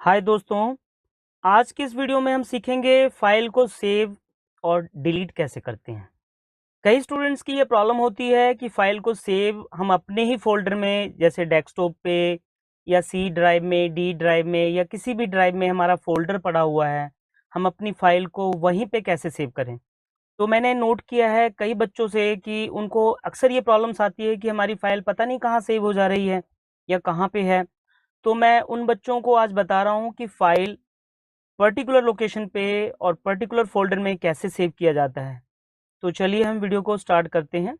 हाय दोस्तों, आज की इस वीडियो में हम सीखेंगे फाइल को सेव और डिलीट कैसे करते हैं। कई स्टूडेंट्स की ये प्रॉब्लम होती है कि फाइल को सेव हम अपने ही फ़ोल्डर में जैसे डेस्कटॉप पे या सी ड्राइव में, डी ड्राइव में या किसी भी ड्राइव में हमारा फ़ोल्डर पड़ा हुआ है, हम अपनी फाइल को वहीं पे कैसे सेव करें। तो मैंने नोट किया है कई बच्चों से कि उनको अक्सर ये प्रॉब्लम्स आती है कि हमारी फाइल पता नहीं कहाँ सेव हो जा रही है या कहाँ पे है। तो मैं उन बच्चों को आज बता रहा हूँ कि फाइल पर्टिकुलर लोकेशन पे और पर्टिकुलर फ़ोल्डर में कैसे सेव किया जाता है। तो चलिए हम वीडियो को स्टार्ट करते हैं।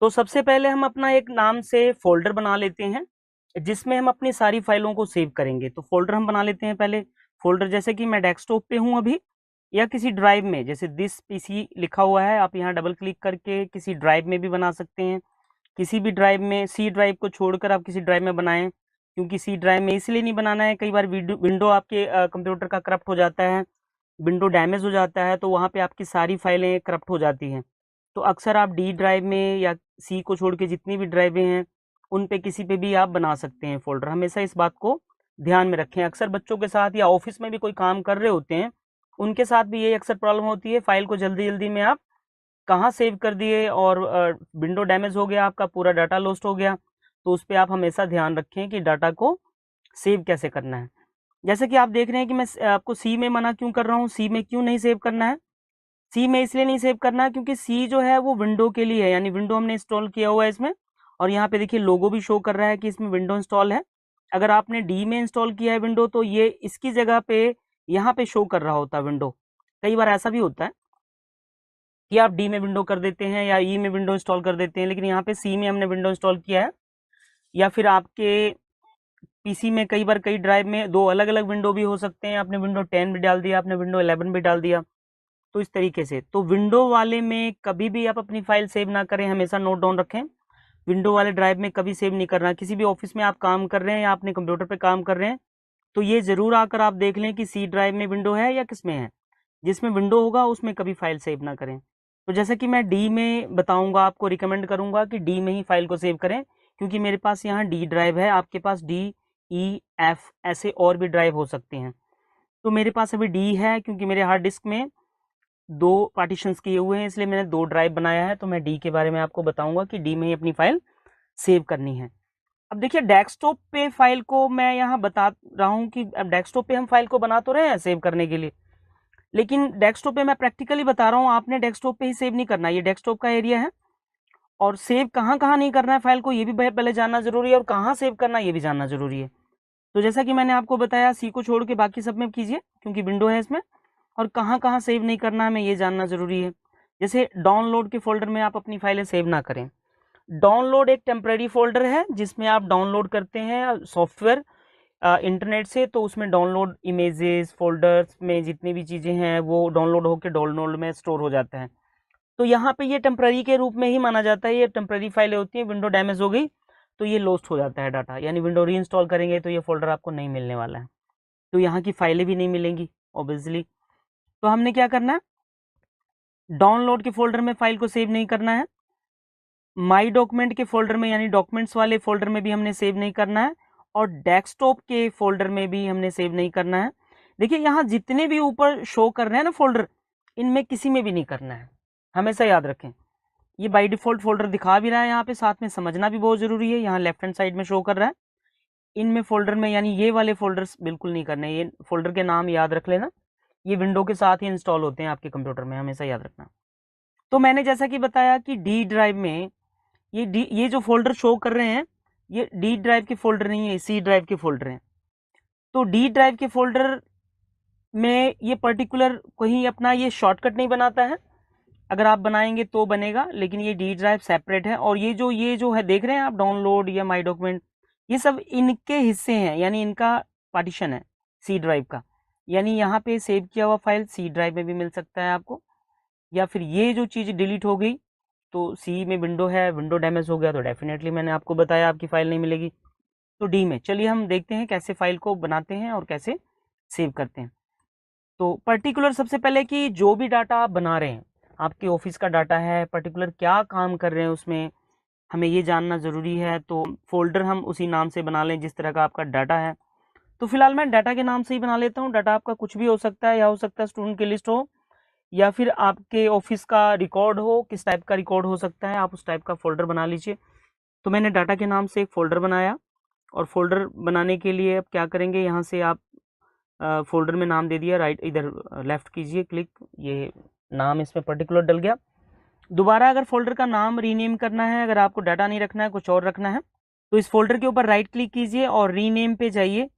तो सबसे पहले हम अपना एक नाम से फ़ोल्डर बना लेते हैं, जिसमें हम अपनी सारी फ़ाइलों को सेव करेंगे। तो फ़ोल्डर हम बना लेते हैं पहले। फ़ोल्डर जैसे कि मैं डेस्कटॉप पे हूँ अभी या किसी ड्राइव में, जैसे दिस पीसी लिखा हुआ है, आप यहाँ डबल क्लिक करके किसी ड्राइव में भी बना सकते हैं। किसी भी ड्राइव में, सी ड्राइव को छोड़कर आप किसी ड्राइव में बनाएँ, क्योंकि सी ड्राइव में इसलिए नहीं बनाना है, कई बार विंडो आपके कंप्यूटर का करप्ट हो जाता है, विंडो डैमेज हो जाता है, तो वहाँ पे आपकी सारी फाइलें करप्ट हो जाती हैं। तो अक्सर आप डी ड्राइव में या सी को छोड़ के जितनी भी ड्राइवें हैं, उन पे किसी पे भी आप बना सकते हैं फ़ोल्डर। हमेशा इस बात को ध्यान में रखें। अक्सर बच्चों के साथ या ऑफ़िस में भी कोई काम कर रहे होते हैं, उनके साथ भी यही अक्सर प्रॉब्लम होती है, फ़ाइल को जल्दी-जल्दी में आप कहाँ सेव कर दिए और विंडो डैमेज हो गया, आपका पूरा डाटा लॉस्ट हो गया। तो उस पे आप हमेशा ध्यान रखें कि डाटा को सेव कैसे करना है। जैसे कि आप देख रहे हैं कि मैं आपको सी में मना क्यों कर रहा हूँ, सी में क्यों नहीं सेव करना है? सी में इसलिए नहीं सेव करना है क्योंकि सी जो है वो विंडो के लिए है, यानी विंडो हमने इंस्टॉल किया हुआ है इसमें, और यहाँ पे देखिए लोगो भी शो कर रहा है कि इसमें विंडो इंस्टॉल है। अगर आपने डी में इंस्टॉल किया है विंडो, तो ये इसकी जगह पे यहाँ पे शो कर रहा होता है विंडो। कई बार ऐसा भी होता है कि आप डी में विंडो कर देते हैं या ई में विंडो इंस्टॉल कर देते हैं, लेकिन यहाँ पे सी में हमने विंडो इंस्टॉल किया है। या फिर आपके पीसी में कई बार कई ड्राइव में दो अलग-अलग विंडो भी हो सकते हैं, आपने विंडो 10 भी डाल दिया, आपने विंडो 11 भी डाल दिया, तो इस तरीके से। तो विंडो वाले में कभी भी आप अपनी फाइल सेव ना करें, हमेशा नोट डाउन रखें। विंडो वाले ड्राइव में कभी सेव नहीं करना। किसी भी ऑफिस में आप काम कर रहे हैं या अपने कंप्यूटर पे काम कर रहे हैं, तो ये ज़रूर आकर आप देख लें कि सी ड्राइव में विंडो है या किसमें है। जिसमें विंडो होगा उसमें कभी फाइल सेव ना करें। तो जैसे कि मैं डी में बताऊँगा, आपको रिकमेंड करूँगा कि डी में ही फाइल को सेव करें, क्योंकि मेरे पास यहाँ डी ड्राइव है, आपके पास डी, ई, एफ ऐसे और भी ड्राइव हो सकते हैं। तो मेरे पास अभी डी है क्योंकि मेरे हार्ड डिस्क में 2 पार्टीशंस किए हुए हैं, इसलिए मैंने 2 ड्राइव बनाया है। तो मैं डी के बारे में आपको बताऊँगा कि डी में ही अपनी फाइल सेव करनी है। अब देखिए डेस्कटॉप पे फाइल को मैं यहाँ बता रहा हूँ कि अब डेस्कटॉप पे हम फाइल को बना तो रहे हैं सेव करने के लिए, लेकिन डेस्कटॉप पे मैं प्रैक्टिकली बता रहा हूँ, आपने डेस्कटॉप पे ही सेव नहीं करना है। ये डेस्कटॉप का एरिया है, और सेव कहाँ-कहाँ नहीं करना है फाइल को, ये भी पहले जानना ज़रूरी है, और कहाँ सेव करना है ये भी जानना ज़रूरी है। तो जैसा कि मैंने आपको बताया, सी को छोड़ के बाकी सब में कीजिए क्योंकि विंडो है इसमें, और कहाँ-कहाँ सेव नहीं करना है हमें ये जानना ज़रूरी है। जैसे डाउनलोड के फ़ोल्डर में आप अपनी फाइलें सेव ना करें। डाउनलोड एक टेम्परेरी फ़ोल्डर है जिसमें आप डाउनलोड करते हैं सॉफ्टवेयर इंटरनेट से, तो उसमें डाउनलोड इमेजेस, फ़ोल्डर्स में जितनी भी चीज़ें हैं वो डाउनलोड होके डाउनलोड में स्टोर हो जाता है। तो यहाँ पे ये टेम्पररी के रूप में ही माना जाता है, ये टेम्पररी फाइलें होती हैं। विंडो डैमेज हो गई तो ये लॉस्ट हो जाता है डाटा, यानी विंडो रीइंस्टॉल करेंगे तो ये फ़ोल्डर आपको नहीं मिलने वाला है, तो यहाँ की फाइलें भी नहीं मिलेंगी ऑब्वियसली। तो हमने क्या करना है, डाउनलोड के फ़ोल्डर में फाइल को सेव नहीं करना है, माई डॉक्यूमेंट के फ़ोल्डर में यानी डॉक्यूमेंट्स वाले फ़ोल्डर में भी हमने सेव नहीं करना है, और डेस्कटॉप के फ़ोल्डर में भी हमने सेव नहीं करना है। देखिए यहाँ जितने भी ऊपर शो कर रहे हैं ना फ़ोल्डर, इनमें किसी में भी नहीं करना है, हमेशा याद रखें। ये बाय डिफ़ॉल्ट फ़ोल्डर दिखा भी रहा है यहाँ पे, साथ में समझना भी बहुत ज़रूरी है, यहाँ लेफ्ट हैंड साइड में शो कर रहा है। इनमें फ़ोल्डर में यानी ये वाले फ़ोल्डर्स बिल्कुल नहीं करने, ये फ़ोल्डर के नाम याद रख लेना, ये विंडो के साथ ही इंस्टॉल होते हैं आपके कंप्यूटर में, हमेशा याद रखना। तो मैंने जैसा कि बताया कि डी ड्राइव में ये जो फ़ोल्डर शो कर रहे हैं, ये डी ड्राइव के फ़ोल्डर नहीं है, सी ड्राइव के फ़ोल्डर हैं। तो डी ड्राइव के फ़ोल्डर में ये पर्टिकुलर कहीं अपना ये शॉर्टकट नहीं बनाता है, अगर आप बनाएंगे तो बनेगा, लेकिन ये डी ड्राइव सेपरेट है। और ये जो है देख रहे हैं आप, डाउनलोड या माई डॉक्यूमेंट, ये सब इनके हिस्से हैं, यानी इनका पार्टीशन है सी ड्राइव का। यानी यहाँ पे सेव किया हुआ फाइल सी ड्राइव में भी मिल सकता है आपको, या फिर ये जो चीज़ डिलीट हो गई, तो सी में विंडो है, विंडो डैमेज हो गया तो डेफिनेटली मैंने आपको बताया आपकी फाइल नहीं मिलेगी। तो डी में चलिए हम देखते हैं कैसे फाइल को बनाते हैं और कैसे सेव करते हैं। तो पर्टिकुलर सबसे पहले कि जो भी डाटा आप बना रहे हैं, आपके ऑफिस का डाटा है, पर्टिकुलर क्या काम कर रहे हैं उसमें, हमें ये जानना ज़रूरी है, तो फ़ोल्डर हम उसी नाम से बना लें जिस तरह का आपका डाटा है। तो फिलहाल मैं डाटा के नाम से ही बना लेता हूँ। डाटा आपका कुछ भी हो सकता है, या हो सकता है स्टूडेंट की लिस्ट हो, या फिर आपके ऑफिस का रिकॉर्ड हो। किस टाइप का रिकॉर्ड हो सकता है, आप उस टाइप का फ़ोल्डर बना लीजिए। तो मैंने डाटा के नाम से एक फ़ोल्डर बनाया, और फ़ोल्डर बनाने के लिए अब क्या करेंगे, यहाँ से आप फ़ोल्डर में नाम दे दिया, राइट इधर लेफ़्ट कीजिए क्लिक, ये नाम इसमें पर्टिकुलर डल गया। दोबारा अगर फ़ोल्डर का नाम रीनेम करना है, अगर आपको डाटा नहीं रखना है, कुछ और रखना है, तो इस फ़ोल्डर के ऊपर राइट क्लिक कीजिए और रीनेम पे जाइए।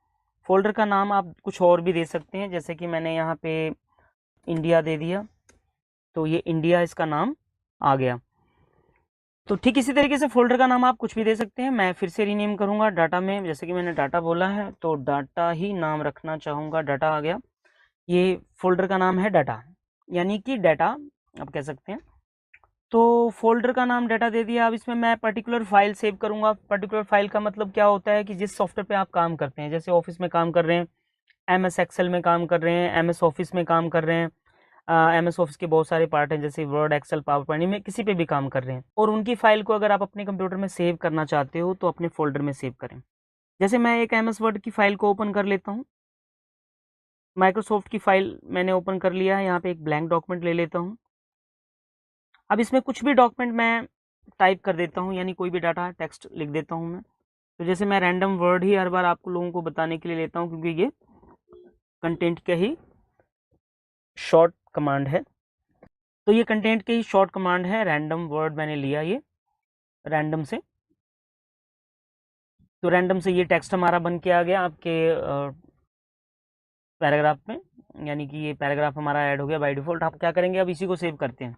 फ़ोल्डर का नाम आप कुछ और भी दे सकते हैं, जैसे कि मैंने यहाँ पे इंडिया दे दिया, तो ये इंडिया इसका नाम आ गया। तो ठीक इसी तरीके से फ़ोल्डर का नाम आप कुछ भी दे सकते हैं। मैं फिर से रीनेम करूँगा डाटा में, जैसे कि मैंने डाटा बोला है तो डाटा ही नाम रखना चाहूँगा, डाटा आ गया। ये फ़ोल्डर का नाम है डाटा, यानी कि डाटा आप कह सकते हैं। तो फ़ोल्डर का नाम डाटा दे दिया। अब इसमें मैं पर्टिकुलर फ़ाइल सेव करूँगा। पर्टिकुलर फ़ाइल का मतलब क्या होता है कि जिस सॉफ्टवेयर पे आप काम करते हैं, जैसे ऑफ़िस में काम कर रहे हैं, MS एक्सेल में काम कर रहे हैं, MS ऑफ़िस में काम कर रहे हैं, MS ऑफ़िस के बहुत सारे पार्ट हैं, जैसे वर्ड, एक्सेल, पावर पॉइंट में किसी पे भी काम कर रहे हैं, और उनकी फ़ाइल को अगर आप अपने कंप्यूटर में सेव करना चाहते हो तो अपने फ़ोल्डर में सेव करें। जैसे मैं एक MS वर्ड की फ़ाइल को ओपन कर लेता हूँ। माइक्रोसॉफ्ट की फ़ाइल मैंने ओपन कर लिया है, यहाँ पे एक ब्लैंक डॉक्यूमेंट ले लेता हूँ। अब इसमें कुछ भी डॉक्यूमेंट मैं टाइप कर देता हूँ, यानी कोई भी डाटा टेक्स्ट लिख देता हूँ मैं। तो जैसे मैं रैंडम वर्ड ही हर बार आपको लोगों को बताने के लिए लेता हूँ, क्योंकि ये कंटेंट का ही शॉर्ट कमांड है। तो ये कंटेंट की ही शॉर्ट कमांड है, रैंडम वर्ड मैंने लिया ये रैंडम से। तो रैंडम से ये टेक्स्ट हमारा बन के आ गया आपके पैराग्राफ में, यानी कि ये पैराग्राफ हमारा ऐड हो गया बाय डिफ़ॉल्ट। आप क्या करेंगे, अब इसी को सेव करते हैं।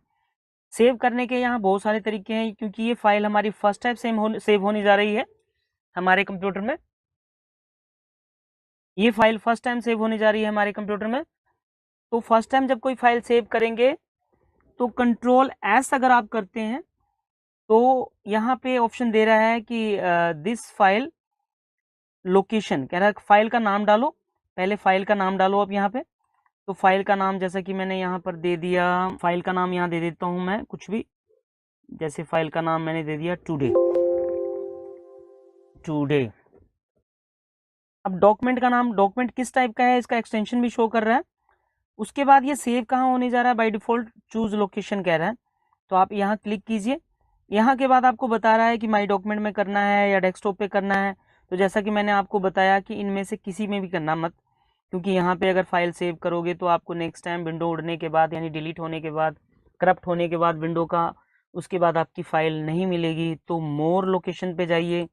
सेव करने के यहाँ बहुत सारे तरीके हैं, क्योंकि ये फाइल हमारी फर्स्ट टाइम सेव होने जा रही है हमारे कंप्यूटर में। ये फाइल फर्स्ट टाइम सेव होने जा रही है हमारे कंप्यूटर में। तो फर्स्ट टाइम जब कोई फाइल सेव करेंगे तो कंट्रोल एस अगर आप करते हैं तो यहाँ पे ऑप्शन दे रहा है कि दिस फाइल लोकेशन, कह रहा है फाइल का नाम डालो। पहले फाइल का नाम डालो अब यहाँ पे। तो फाइल का नाम जैसा कि मैंने यहाँ पर दे दिया, फाइल का नाम यहाँ दे देता हूँ मैं कुछ भी, जैसे फाइल का नाम मैंने दे दिया टुडे। अब डॉक्यूमेंट का नाम, डॉक्यूमेंट किस टाइप का है इसका एक्सटेंशन भी शो कर रहा है। उसके बाद ये सेव कहाँ होने जा रहा है, बाय डिफ़ॉल्ट चूज लोकेशन कह रहा है। तो आप यहाँ क्लिक कीजिए। यहाँ के बाद आपको बता रहा है कि माई डॉक्यूमेंट में करना है या डेस्कटॉप पे करना है। तो जैसा कि मैंने आपको बताया कि इनमें से किसी में भी करना मत, क्योंकि यहाँ पे अगर फाइल सेव करोगे तो आपको नेक्स्ट टाइम विंडो उड़ने के बाद, यानी डिलीट होने के बाद, करप्ट होने के बाद विंडो का, उसके बाद आपकी फाइल नहीं मिलेगी। तो मोर लोकेशन पे जाइए।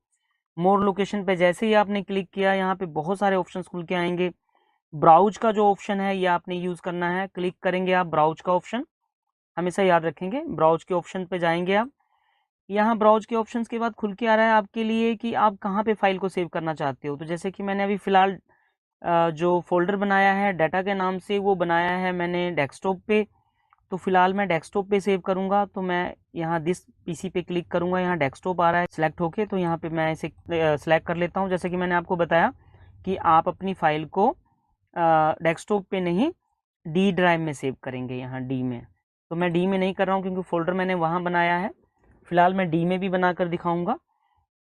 मोर लोकेशन पे जैसे ही आपने क्लिक किया, यहाँ पे बहुत सारे ऑप्शन खुल के आएंगे। ब्राउज का जो ऑप्शन है ये आपने यूज़ करना है। क्लिक करेंगे आप ब्राउज का ऑप्शन, हमेशा याद रखेंगे ब्राउज के ऑप्शन पे जाएंगे आप। यहाँ ब्राउज के ऑप्शंस के बाद खुल के आ रहा है आपके लिए कि आप कहाँ पे फाइल को सेव करना चाहते हो। तो जैसे कि मैंने अभी फ़िलहाल जो फ़ोल्डर बनाया है डाटा के नाम से, वो बनाया है मैंने डेस्कटॉप पे। तो फ़िलहाल मैं डेस्कटॉप पे सेव करूँगा। तो मैं यहाँ दिस पीसी पे क्लिक करूँगा, यहाँ डेस्कटॉप आ रहा है सिलेक्ट होके, तो यहाँ पे मैं इसे सिलेक्ट कर लेता हूँ। जैसे कि मैंने आपको बताया कि आप अपनी फ़ाइल को डेस्कटॉप पे नहीं डी ड्राइव में सेव करेंगे, यहाँ डी में। तो मैं डी में नहीं कर रहा हूँ क्योंकि फ़ोल्डर मैंने वहाँ बनाया है। फ़िलहाल मैं डी में भी बनाकर दिखाऊँगा।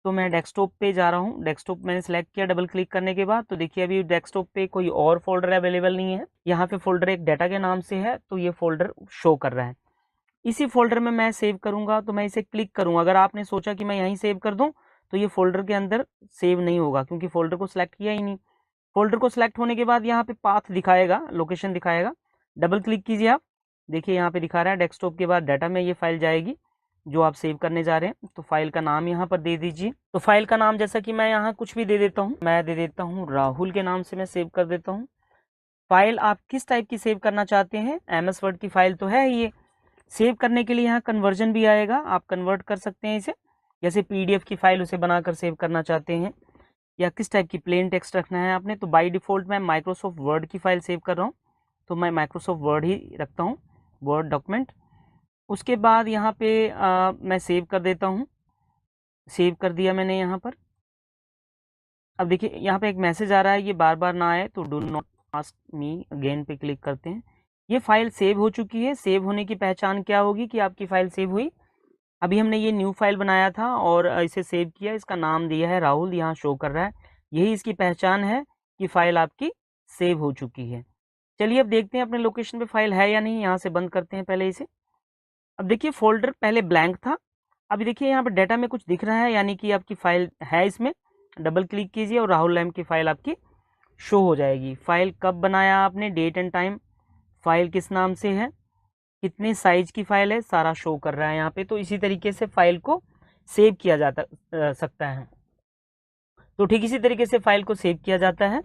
तो मैं डेस्कटॉप पे जा रहा हूँ। डेस्कटॉप मैंने सेलेक्ट किया डबल क्लिक करने के बाद। तो देखिए अभी डेस्कटॉप पे कोई और फोल्डर अवेलेबल नहीं है। यहाँ पे फोल्डर एक डाटा के नाम से है, तो ये फोल्डर शो कर रहा है। इसी फोल्डर में मैं सेव करूँगा। तो मैं इसे क्लिक करूँगा। अगर आपने सोचा कि मैं यहीं सेव कर दूँ तो ये फोल्डर के अंदर सेव नहीं होगा, क्योंकि फोल्डर को सिलेक्ट किया ही नहीं। फोल्डर को सिलेक्ट होने के बाद यहाँ पे पाथ दिखाएगा, लोकेशन दिखाएगा। डबल क्लिक कीजिए आप, देखिए यहाँ पे दिखा रहा है डेस्कटॉप के बाद डाटा में ये फाइल जाएगी जो आप सेव करने जा रहे हैं। तो फाइल का नाम यहाँ पर दे दीजिए। तो फाइल का नाम जैसा कि मैं यहाँ कुछ भी दे देता हूँ, मैं दे देता हूँ राहुल के नाम से मैं सेव कर देता हूँ। फाइल आप किस टाइप की सेव करना चाहते हैं, MS वर्ड की फाइल तो है ये। सेव करने के लिए यहाँ कन्वर्जन भी आएगा, आप कन्वर्ट कर सकते हैं इसे। जैसे PDF की फाइल उसे बनाकर सेव करना चाहते हैं, या किस टाइप की प्लेन टेक्स्ट रखना है आपने। तो बाय डिफ़ॉल्ट मैं माइक्रोसॉफ्ट वर्ड की फाइल सेव कर रहा हूँ, तो मैं माइक्रोसॉफ्ट वर्ड ही रखता हूँ, वर्ड डॉक्यूमेंट। उसके बाद यहाँ पे मैं सेव कर देता हूँ। सेव कर दिया मैंने यहाँ पर। अब देखिए यहाँ पे एक मैसेज आ रहा है, ये बार बार ना आए तो do not ask me again पे क्लिक करते हैं। ये फाइल सेव हो चुकी है। सेव होने की पहचान क्या होगी कि आपकी फाइल सेव हुई, अभी हमने ये न्यू फाइल बनाया था और इसे सेव किया, इसका नाम दिया है राहुल, यहाँ शो कर रहा है, यही इसकी पहचान है कि फाइल आपकी सेव हो चुकी है। चलिए अब देखते हैं अपने लोकेशन पे फाइल है या नहीं, यहाँ से बंद करते हैं पहले इसे। अब देखिए फोल्डर पहले ब्लैंक था, अभी देखिए यहाँ पर डाटा में कुछ दिख रहा है, यानी कि आपकी फाइल है इसमें। डबल क्लिक कीजिए और राहुल लैम्प की फाइल आपकी शो हो जाएगी। फाइल कब बनाया आपने, डेट एंड टाइम, फाइल किस नाम से है, कितने साइज की फाइल है, सारा शो कर रहा है यहाँ पे। तो इसी तरीके से फाइल को सेव किया जाता सकता है। तो ठीक इसी तरीके से फाइल को सेव किया जाता है।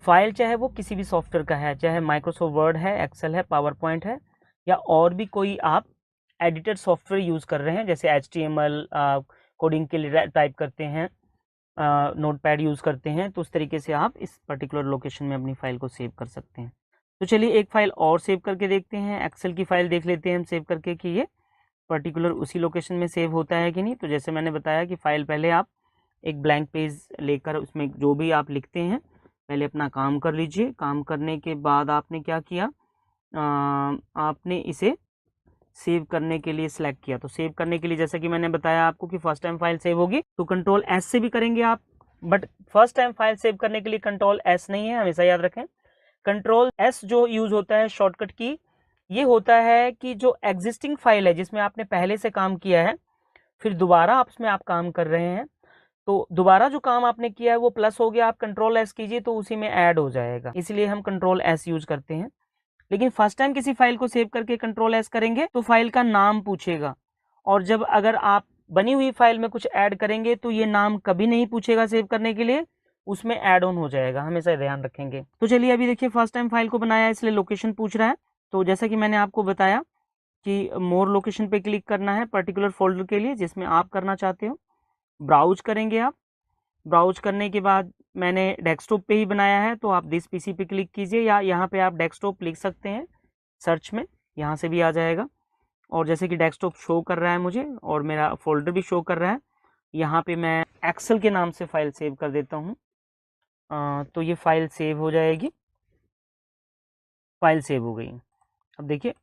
फाइल चाहे वो किसी भी सॉफ्टवेयर का है, चाहे माइक्रोसॉफ्ट वर्ड है, एक्सेल है, पावर पॉइंट है, या और भी कोई आप एडिटर सॉफ्टवेयर यूज़ कर रहे हैं, जैसे HTML कोडिंग के लिए टाइप करते हैं, नोटपैड यूज़ करते हैं, तो उस तरीके से आप इस पर्टिकुलर लोकेशन में अपनी फाइल को सेव कर सकते हैं। तो चलिए एक फाइल और सेव करके देखते हैं, एक्सेल की फाइल देख लेते हैं हम सेव करके कि ये पर्टिकुलर उसी लोकेशन में सेव होता है कि नहीं। तो जैसे मैंने बताया कि फाइल पहले आप एक ब्लैंक पेज लेकर उसमें जो भी आप लिखते हैं पहले अपना काम कर लीजिए। काम करने के बाद आपने क्या किया, आपने इसे सेव करने के लिए सिलेक्ट किया। तो सेव करने के लिए जैसा कि मैंने बताया आपको कि फर्स्ट टाइम फाइल सेव होगी तो कंट्रोल S से भी करेंगे आप, but first time file save करने के लिए कंट्रोल S नहीं है, हमेशा याद रखें। कंट्रोल S जो यूज होता है शॉर्टकट की, ये होता है कि जो एग्जिस्टिंग फाइल है जिसमें आपने पहले से काम किया है, फिर दोबारा आप उसमें आप काम कर रहे हैं, तो दोबारा जो काम आपने किया है वो प्लस हो गया, आप कंट्रोल S कीजिए तो उसी में ऐड हो जाएगा, इसलिए हम कंट्रोल S यूज करते हैं। लेकिन फर्स्ट टाइम किसी फाइल को सेव करके कंट्रोल S करेंगे तो फाइल का नाम पूछेगा, और जब अगर आप बनी हुई फाइल में कुछ ऐड करेंगे तो ये नाम कभी नहीं पूछेगा सेव करने के लिए, उसमें ऐड ऑन हो जाएगा, हमेशा ध्यान रखेंगे। तो चलिए अभी देखिए फर्स्ट टाइम फाइल को बनाया इसलिए लोकेशन पूछ रहा है। तो जैसा कि मैंने आपको बताया कि मोर लोकेशन पे क्लिक करना है पर्टिकुलर फोल्डर के लिए जिसमें आप करना चाहते हो। ब्राउज करेंगे आप, ब्राउज करने के बाद मैंने डेस्कटॉप पे ही बनाया है तो आप दिस पीसी पे क्लिक कीजिए, या यहाँ पे आप डेस्कटॉप लिख सकते हैं सर्च में, यहाँ से भी आ जाएगा। और जैसे कि डेस्कटॉप शो कर रहा है मुझे और मेरा फोल्डर भी शो कर रहा है, यहाँ पे मैं एक्सेल के नाम से फाइल सेव कर देता हूँ। तो ये फाइल सेव हो जाएगी, फाइल सेव हो गई। अब देखिए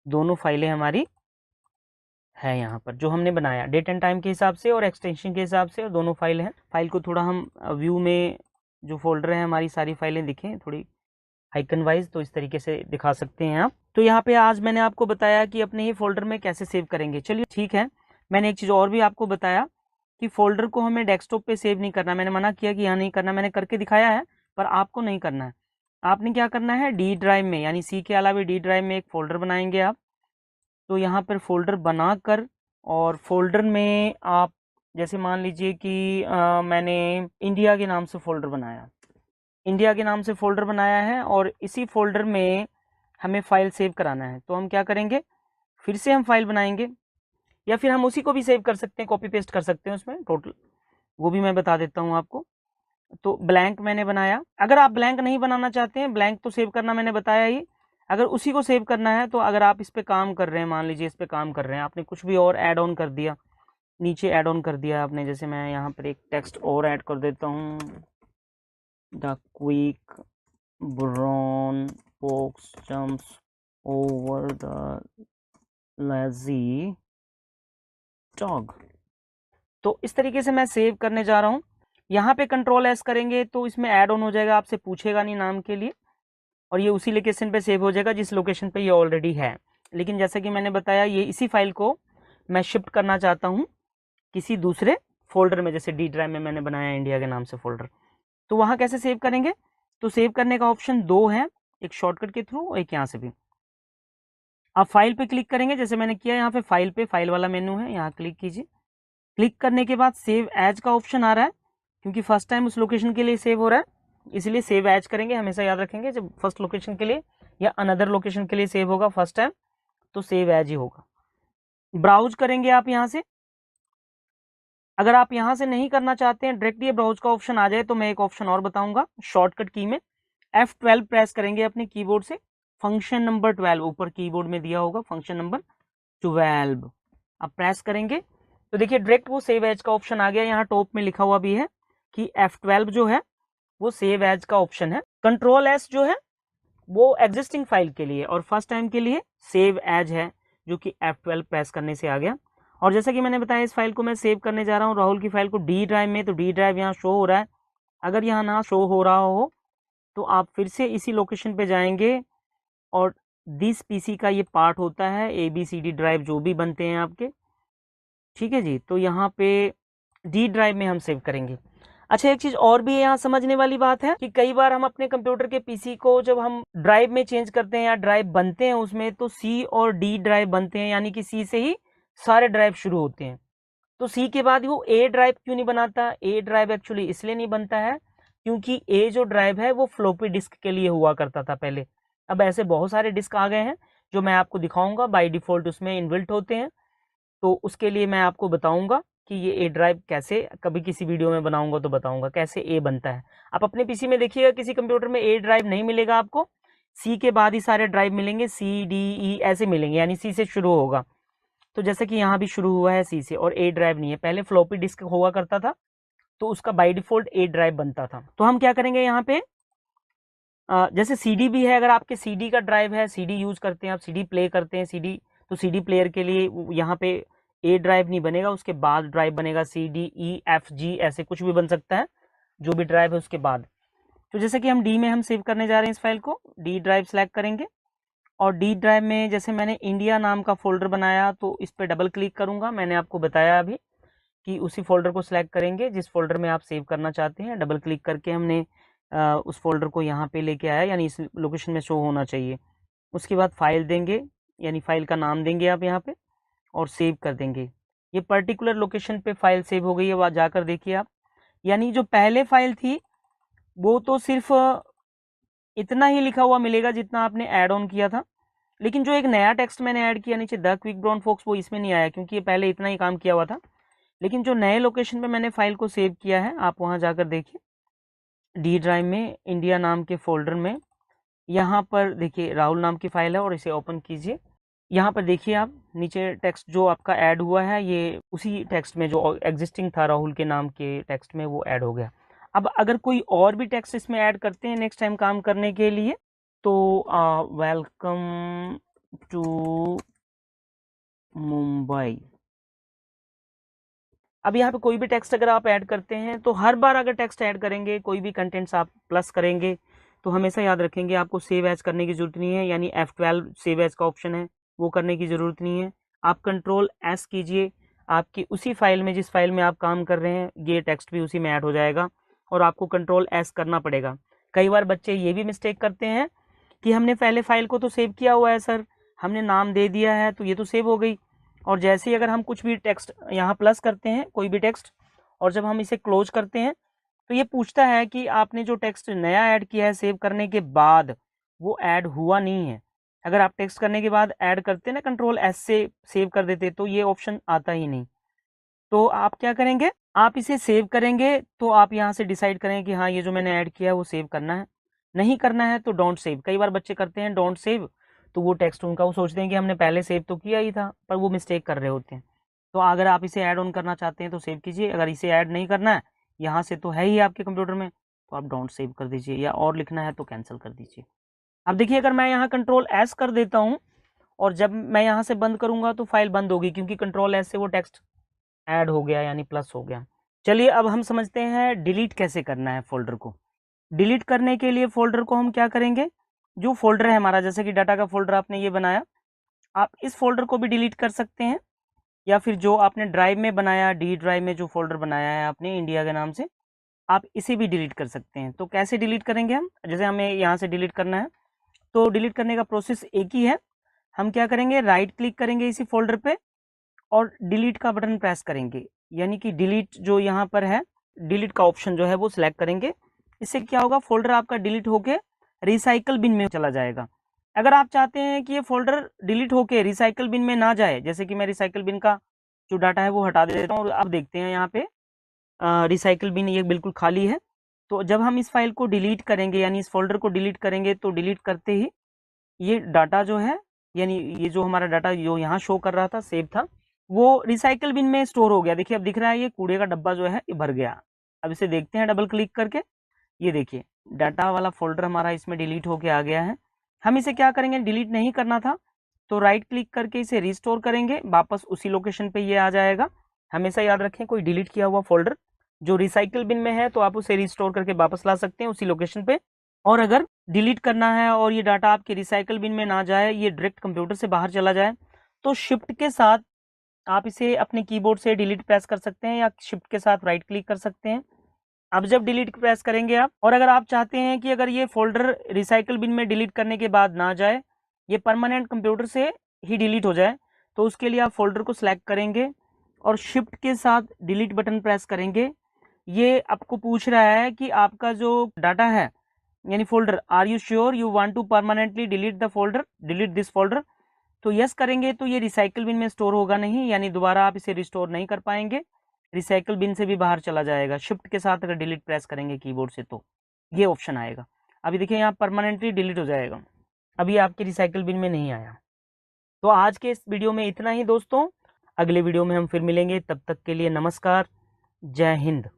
दोनों फाइलें हमारी है यहाँ पर जो हमने बनाया डेट एंड टाइम के हिसाब से और एक्सटेंशन के हिसाब से, और दोनों फाइल हैं। फाइल को थोड़ा हम व्यू में जो फोल्डर है हमारी सारी फाइलें दिखें थोड़ी आइकन वाइज, तो इस तरीके से दिखा सकते हैं आप। तो यहाँ पे आज मैंने आपको बताया कि अपने ही फोल्डर में कैसे सेव करेंगे। चलिए ठीक है, मैंने एक चीज़ और भी आपको बताया कि फोल्डर को हमें डेस्कटॉप पे सेव नहीं करना, मैंने मना किया कि यहाँ नहीं करना, मैंने करके दिखाया है पर आपको नहीं करना है। आपने क्या करना है, डी ड्राइव में, यानी सी के अलावा डी ड्राइव में एक फ़ोल्डर बनाएंगे आप। तो यहाँ पर फ़ोल्डर बनाकर और फोल्डर में आप जैसे मान लीजिए कि मैंने इंडिया के नाम से फ़ोल्डर बनाया, इंडिया के नाम से फ़ोल्डर बनाया है और इसी फ़ोल्डर में हमें फ़ाइल सेव कराना है। तो हम क्या करेंगे, फिर से हम फाइल बनाएंगे, या फिर हम उसी को भी सेव कर सकते हैं, कॉपी पेस्ट कर सकते हैं उसमें टोटल, वो भी मैं बता देता हूँ आपको। तो ब्लैंक मैंने बनाया, अगर आप ब्लैंक नहीं बनाना चाहते हैं, ब्लैंक तो सेव करना मैंने बताया ही, अगर उसी को सेव करना है तो अगर आप इस पे काम कर रहे हैं, मान लीजिए इस पे काम कर रहे हैं, आपने कुछ भी और ऐड ऑन कर दिया, नीचे ऐड ऑन कर दिया आपने, जैसे मैं यहाँ पर एक टेक्स्ट और ऐड कर देता हूँ, the quick brown fox jumps over the lazy dog. तो इस तरीके से मैं सेव करने जा रहा हूँ। यहाँ पे कंट्रोल S करेंगे तो इसमें ऐड ऑन हो जाएगा, आपसे पूछेगा नहीं नाम के लिए, और ये उसी लोकेशन पे सेव हो जाएगा जिस लोकेशन पे ये ऑलरेडी है। लेकिन जैसा कि मैंने बताया ये इसी फाइल को मैं शिफ्ट करना चाहता हूँ किसी दूसरे फोल्डर में, जैसे डी ड्राइव में मैंने बनाया इंडिया के नाम से फोल्डर। तो वहाँ कैसे सेव करेंगे, तो सेव करने का ऑप्शन दो है, एक शॉर्टकट के थ्रू और एक यहाँ से भी। आप फाइल पे क्लिक करेंगे जैसे मैंने किया, यहाँ पे फाइल पे फाइल वाला मेनू है, यहाँ क्लिक कीजिए। क्लिक करने के बाद सेव एज का ऑप्शन आ रहा है, क्योंकि फर्स्ट टाइम उस लोकेशन के लिए सेव हो रहा है इसलिए सेव एज करेंगे, हमेशा याद रखेंगे जब फर्स्ट लोकेशन के लिए या अनदर लोकेशन के लिए सेव होगा फर्स्ट टाइम तो सेव एज ही होगा। ब्राउज करेंगे आप यहाँ से, अगर आप यहाँ से नहीं करना चाहते हैं डायरेक्ट ये ब्राउज का ऑप्शन आ जाए तो मैं एक ऑप्शन और बताऊंगा, शॉर्टकट की में F12 प्रेस करेंगे अपने कीबोर्ड से, फंक्शन नंबर 12 ऊपर कीबोर्ड में दिया होगा, फंक्शन नंबर 12 आप प्रेस करेंगे तो देखिए डायरेक्ट वो सेव एज का ऑप्शन आ गया। यहाँ टॉप में लिखा हुआ भी है कि F12 जो है वो सेव एज का ऑप्शन है, कंट्रोल S जो है वो एग्जिस्टिंग फाइल के लिए और फर्स्ट टाइम के लिए सेव एज है जो कि F12 प्रेस करने से आ गया। और जैसा कि मैंने बताया इस फाइल को मैं सेव करने जा रहा हूँ राहुल की फाइल को डी ड्राइव में, तो डी ड्राइव यहाँ शो हो रहा है। अगर यहाँ ना शो हो रहा हो तो आप फिर से इसी लोकेशन पे जाएंगे और दिस पीसी का ये पार्ट होता है, ABCD ड्राइव जो भी बनते हैं आपके, ठीक है जी। तो यहाँ पे डी ड्राइव में हम सेव करेंगे। अच्छा, एक चीज और भी है यहाँ समझने वाली बात है कि कई बार हम अपने कंप्यूटर के पीसी को जब हम ड्राइव में चेंज करते हैं या ड्राइव बनते हैं उसमें, तो सी और डी ड्राइव बनते हैं, यानी कि सी से ही सारे ड्राइव शुरू होते हैं। तो सी के बाद वो ए ड्राइव क्यों नहीं बनाता? ए ड्राइव एक्चुअली इसलिए नहीं बनता है क्योंकि ए जो ड्राइव है वो फ्लोपी डिस्क के लिए हुआ करता था पहले। अब ऐसे बहुत सारे डिस्क आ गए हैं जो मैं आपको दिखाऊंगा, बाय डिफॉल्ट उसमें इनबिल्ट होते हैं। तो उसके लिए मैं आपको बताऊंगा कि ये ए ड्राइव कैसे, कभी किसी वीडियो में बनाऊंगा तो बताऊंगा कैसे ए बनता है। आप अपने पीसी में देखिएगा किसी कंप्यूटर में ए ड्राइव नहीं मिलेगा आपको, सी के बाद ही सारे ड्राइव मिलेंगे, C, D, E ऐसे मिलेंगे, यानी सी से शुरू होगा। तो जैसे कि यहाँ भी शुरू हुआ है सी से, और ए ड्राइव नहीं है, पहले फ्लॉपी डिस्क हुआ करता था तो उसका बाय डिफॉल्ट ए ड्राइव बनता था। तो हम क्या करेंगे यहाँ पे, जैसे CD भी है, अगर आपके CD का ड्राइव है, CD यूज करते हैं आप, CD प्ले करते हैं CD, तो CD प्लेयर के लिए यहाँ पे ए ड्राइव नहीं बनेगा, उसके बाद ड्राइव बनेगा C, D, E, F, G ऐसे कुछ भी बन सकता है, जो भी ड्राइव है उसके बाद। तो जैसे कि हम डी में हम सेव करने जा रहे हैं इस फाइल को, डी ड्राइव सेलेक्ट करेंगे और डी ड्राइव में जैसे मैंने इंडिया नाम का फोल्डर बनाया तो इस पर डबल क्लिक करूंगा। मैंने आपको बताया अभी कि उसी फोल्डर को सिलेक्ट करेंगे जिस फोल्डर में आप सेव करना चाहते हैं। डबल क्लिक करके हमने उस फोल्डर को यहाँ पे लेके आया, यानी इस लोकेशन में शो होना चाहिए। उसके बाद फाइल देंगे, यानी फाइल का नाम देंगे आप यहाँ पे और सेव कर देंगे। ये पर्टिकुलर लोकेशन पे फाइल सेव हो गई है, वहाँ जाकर देखिए आप। यानी जो पहले फाइल थी वो तो सिर्फ इतना ही लिखा हुआ मिलेगा जितना आपने ऐड ऑन किया था, लेकिन जो एक नया टेक्स्ट मैंने ऐड किया नीचे द क्विक ब्राउन फॉक्स, वो इसमें नहीं आया क्योंकि ये पहले इतना ही काम किया हुआ था। लेकिन जो नए लोकेशन पे मैंने फाइल को सेव किया है आप वहाँ जाकर देखिए, डी ड्राइव में इंडिया नाम के फोल्डर में, यहाँ पर देखिए राहुल नाम की फाइल है और इसे ओपन कीजिए। यहाँ पर देखिए आप नीचे टेक्स्ट जो आपका ऐड हुआ है ये उसी टेक्स्ट में जो एग्जिस्टिंग था राहुल के नाम के टेक्स्ट में वो ऐड हो गया। अब अगर कोई और भी टेक्स्ट इसमें ऐड करते हैं नेक्स्ट टाइम काम करने के लिए, तो वेलकम टू मुंबई, अब यहाँ पे कोई भी टेक्स्ट अगर आप ऐड करते हैं तो हर बार अगर टेक्स्ट ऐड करेंगे, कोई भी कंटेंट्स आप प्लस करेंगे, तो हमेशा याद रखेंगे आपको सेव एज करने की जरूरत नहीं है, यानी F12 सेव एज का ऑप्शन है वो करने की जरूरत नहीं है। आप Ctrl+S कीजिए, आपकी उसी फाइल में जिस फाइल में आप काम कर रहे हैं ये टेक्स्ट भी उसी में ऐड हो जाएगा और आपको Ctrl+S करना पड़ेगा। कई बार बच्चे ये भी मिस्टेक करते हैं कि हमने पहले फाइल को तो सेव किया हुआ है सर, हमने नाम दे दिया है तो ये तो सेव हो गई, और जैसे ही अगर हम कुछ भी टेक्स्ट यहाँ प्लस करते हैं कोई भी टेक्स्ट और जब हम इसे क्लोज करते हैं तो ये पूछता है कि आपने जो टेक्स्ट नया ऐड किया है सेव करने के बाद वो ऐड हुआ नहीं है। अगर आप टेक्स्ट करने के बाद ऐड करते ना Ctrl+S से सेव कर देते तो ये ऑप्शन आता ही नहीं। तो आप क्या करेंगे, आप इसे सेव करेंगे तो आप यहाँ से डिसाइड करें कि हाँ ये जो मैंने ऐड किया है वो सेव करना है, नहीं करना है तो डोंट सेव। कई बार बच्चे करते हैं डोंट सेव, तो वो टेक्स्ट उनका वो सोचते हैं कि हमने पहले सेव तो किया ही था, पर वो मिस्टेक कर रहे होते हैं। तो अगर आप इसे ऐड ऑन करना चाहते हैं तो सेव कीजिए, अगर इसे ऐड नहीं करना है यहाँ से तो है ही आपके कंप्यूटर में तो आप डोंट सेव कर दीजिए, या और लिखना है तो कैंसिल कर दीजिए। अब देखिए अगर मैं यहाँ Ctrl+S कर देता हूँ और जब मैं यहाँ से बंद करूँगा तो फाइल बंद होगी क्योंकि Ctrl+S से वो टेक्स्ट ऐड हो गया यानी प्लस हो गया। चलिए अब हम समझते हैं डिलीट कैसे करना है फोल्डर को। डिलीट करने के लिए फोल्डर को हम क्या करेंगे, जो फोल्डर है हमारा, जैसे कि डाटा का फोल्डर आपने ये बनाया, आप इस फोल्डर को भी डिलीट कर सकते हैं, या फिर जो आपने ड्राइव में बनाया, डी ड्राइव में जो फोल्डर बनाया है आपने इंडिया के नाम से, आप इसे भी डिलीट कर सकते हैं। तो कैसे डिलीट करेंगे हम, जैसे हमें यहाँ से डिलीट करना है तो डिलीट करने का प्रोसेस एक ही है। हम क्या करेंगे, राइट क्लिक करेंगे इसी फोल्डर पे और डिलीट का बटन प्रेस करेंगे, यानी कि डिलीट जो यहाँ पर है डिलीट का ऑप्शन जो है वो सिलेक्ट करेंगे। इससे क्या होगा, फोल्डर आपका डिलीट होके रिसाइकल बिन में चला जाएगा। अगर आप चाहते हैं कि ये फोल्डर डिलीट होके रिसाइकल बिन में ना जाए, जैसे कि मैं रिसाइकल बिन का जो डाटा है वो हटा देता हूँ और अब देखते हैं यहाँ पे रिसाइकल बिन ये बिल्कुल खाली है। तो जब हम इस फाइल को डिलीट करेंगे यानी इस फोल्डर को डिलीट करेंगे तो डिलीट करते ही ये डाटा जो है, यानी ये जो हमारा डाटा जो यहाँ शो कर रहा था सेव था, वो रिसाइकल बिन में स्टोर हो गया। देखिए अब दिख रहा है ये कूड़े का डब्बा जो है ये भर गया। अब इसे देखते हैं डबल क्लिक करके, ये देखिए डाटा वाला फोल्डर हमारा इसमें डिलीट होके आ गया है। हम इसे क्या करेंगे, डिलीट नहीं करना था तो राइट क्लिक करके इसे रिस्टोर करेंगे, वापस उसी लोकेशन पे ये आ जाएगा। हमेशा याद रखें, कोई डिलीट किया हुआ फोल्डर जो रिसाइकल बिन में है तो आप उसे रिस्टोर करके वापस ला सकते हैं उसी लोकेशन पे। और अगर डिलीट करना है और ये डाटा आपके रिसाइकल बिन में ना जाए, ये डायरेक्ट कंप्यूटर से बाहर चला जाए, तो शिफ्ट के साथ आप इसे अपने कीबोर्ड से डिलीट प्रेस कर सकते हैं या शिफ्ट के साथ राइट क्लिक कर सकते हैं। अब जब डिलीट प्रेस करेंगे आप, और अगर आप चाहते हैं कि अगर ये फोल्डर रिसाइकल बिन में डिलीट करने के बाद ना जाए, ये परमानेंट कंप्यूटर से ही डिलीट हो जाए, तो उसके लिए आप फोल्डर को सिलेक्ट करेंगे और शिफ्ट के साथ डिलीट बटन प्रेस करेंगे। ये आपको पूछ रहा है कि आपका जो डाटा है यानी folder, are you sure you want to permanently delete the folder, delete this folder. तो यस करेंगे तो ये रिसाइकल बिन में स्टोर होगा नहीं, यानी दोबारा आप इसे रिस्टोर नहीं कर पाएंगे, रिसाइकल बिन से भी बाहर चला जाएगा। शिफ्ट के साथ अगर डिलीट प्रेस करेंगे कीबोर्ड से तो ये ऑप्शन आएगा। अभी देखिए यहाँ परमानेंटली डिलीट हो जाएगा, अभी आपके रिसाइकल बिन में नहीं आया। तो आज के इस वीडियो में इतना ही दोस्तों, अगले वीडियो में हम फिर मिलेंगे, तब तक के लिए नमस्कार, जय हिंद।